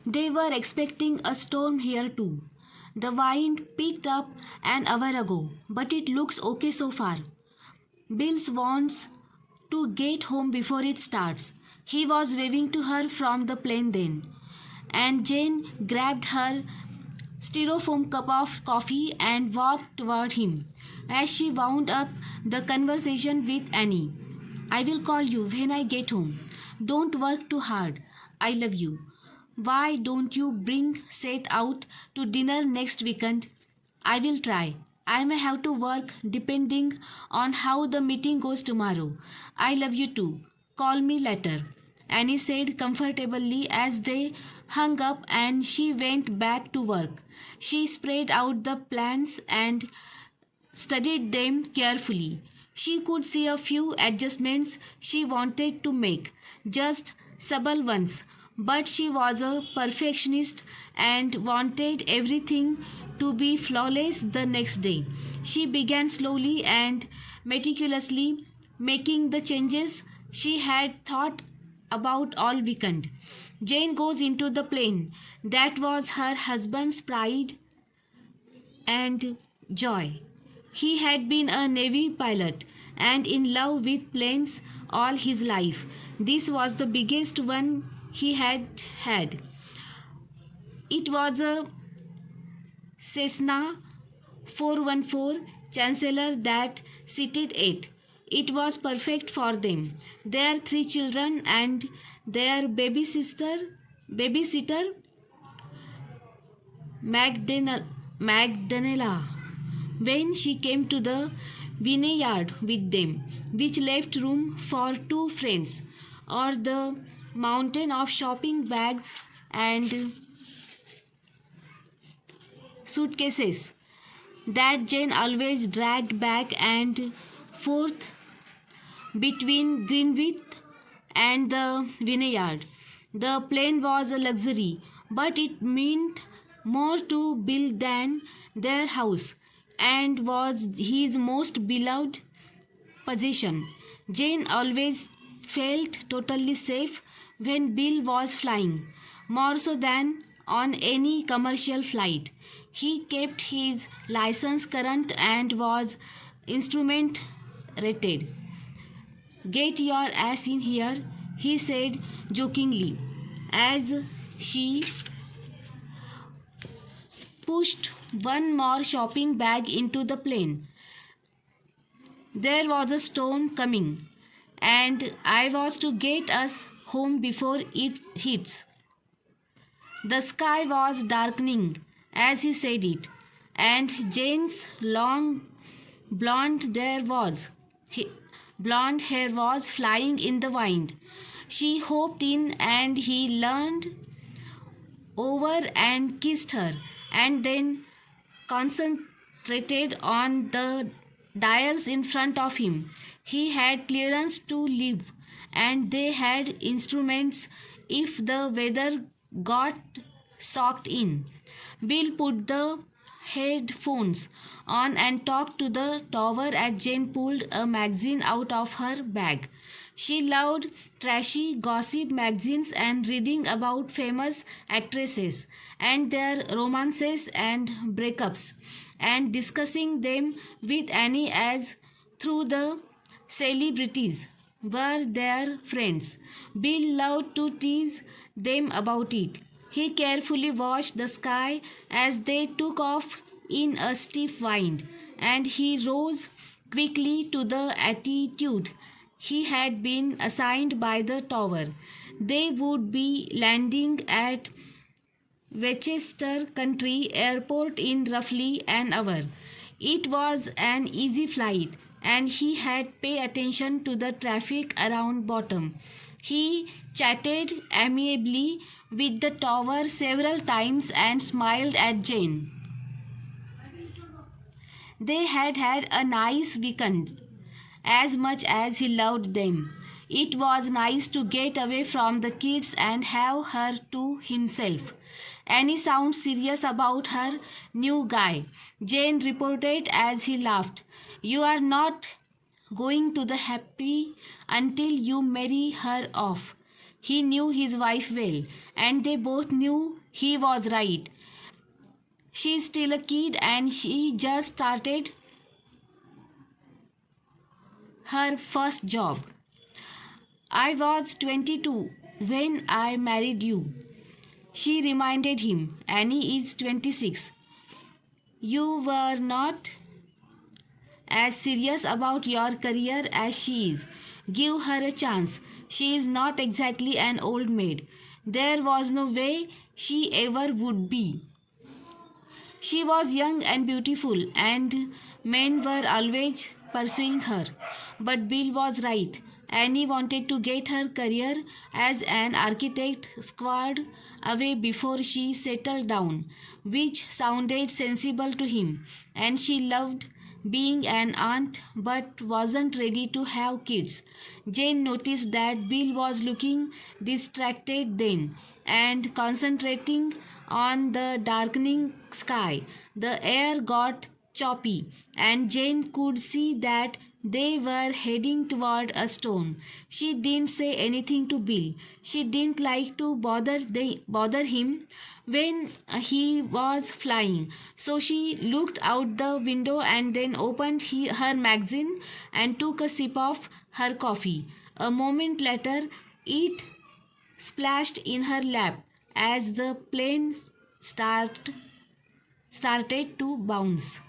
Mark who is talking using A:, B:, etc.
A: They were expecting a storm here too. The wind picked up an hour ago, but it looks okay so far. Bills wants to get home before it starts. He was waving to her from the plane then, and Jane grabbed her styrofoam cup of coffee and walked toward him. As she wound up the conversation with Annie, I will call you when I get home. Don't work too hard. I love you. Why don't you bring Seth out to dinner next weekend? I will try. I may have to work depending on how the meeting goes tomorrow. I love you too. Call me later. Annie said comfortably as they hung up and she went back to work. She spread out the plans and studied them carefully. She could see a few adjustments she wanted to make, just subtle ones, but she was a perfectionist and wanted everything to be flawless the next day. She began slowly and meticulously making the changes she had thought about all weekend. Jane goes into the plane. That was her husband's pride and joy. He had been a Navy pilot and in love with planes all his life. This was the biggest one he had had. It was a Cessna 414 Chancellor that seated it. It was perfect for them, their three children, and their babysitter Magdalena, when she came to the vineyard with them, which left room for two friends, or the mountain of shopping bags and suitcases that Jane always dragged back and forth between Greenwich and the vineyard. The plane was a luxury, but it meant more to Bill than their house, and was his most beloved possession. Jane always felt totally safe when Bill was flying, more so than on any commercial flight. He kept his license current and was instrument rated. Get your ass in here, he said jokingly, as she pushed one more shopping bag into the plane. There was a storm coming, and I was to get us home before it hits. The sky was darkening as he said it, and Jane's long blonde hair was flying in the wind. She hopped in and he leaned over and kissed her, and then concentrated on the dials in front of him. He had clearance to leave, and they had instruments if the weather got soaked in. Bill put the headphones on and talked to the tower as Jane pulled a magazine out of her bag. She loved trashy gossip magazines and reading about famous actresses and their romances and breakups, and discussing them with Annie as through the celebrities were their friends. Bill loved to tease them about it. He carefully watched the sky as they took off in a stiff wind, and he rose quickly to the altitude he had been assigned by the tower. They would be landing at Westchester Country Airport in roughly an hour. It was an easy flight, and he had paid attention to the traffic around bottom. He chatted amiably with the tower several times and smiled at Jane. They had had a nice weekend, as much as he loved them. It was nice to get away from the kids and have her to himself. Annie sounded serious about her new guy, Jane reported as he laughed. You are not going to the happy until you marry her off. He knew his wife well, and they both knew he was right. She's still a kid and she just started her first job. I was 22 when I married you, she reminded him. Annie is 26. You were not as serious about your career as she is. Give her a chance. She is not exactly an old maid. There was no way she ever would be. She was young and beautiful, and men were always pursuing her. But Bill was right. Annie wanted to get her career as an architect squared away before she settled down, which sounded sensible to him, and she loved being an aunt but wasn't ready to have kids. Jane noticed that Bill was looking distracted then and concentrating on the darkening sky. The air got choppy, and Jane could see that they were heading toward a storm. She didn't say anything to Bill. She didn't like to bother him when he was flying. So she looked out the window and then opened her magazine and took a sip of her coffee. A moment later, it splashed in her lap as the plane started to bounce.